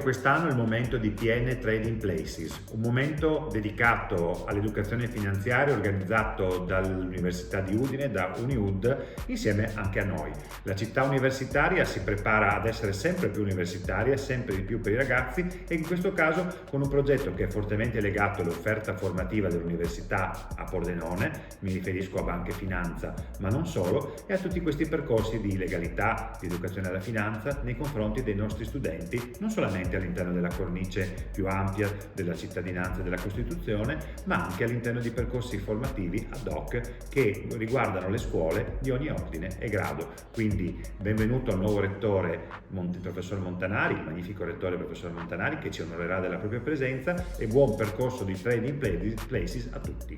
anche quest'anno il momento di TN Trading Places, un momento dedicato all'educazione finanziaria organizzato dall'Università di Udine, da UniUd, insieme anche a noi. La città universitaria si prepara ad essere sempre più universitaria, sempre di più per i ragazzi, e in questo caso con un progetto che è fortemente legato all'offerta formativa dell'Università a Pordenone, mi riferisco a Banca e Finanza, ma non solo, e a tutti questi percorsi di legalità, di educazione alla finanza nei confronti dei nostri studenti, non solamente all'interno della cornice più ampia della cittadinanza e della Costituzione, ma anche all'interno di percorsi formativi ad hoc che riguardano le scuole di ogni ordine e grado. Quindi benvenuto al nuovo rettore, il professor Montanari, il magnifico rettore professor Montanari, che ci onorerà della propria presenza, e buon percorso di Trading Places a tutti.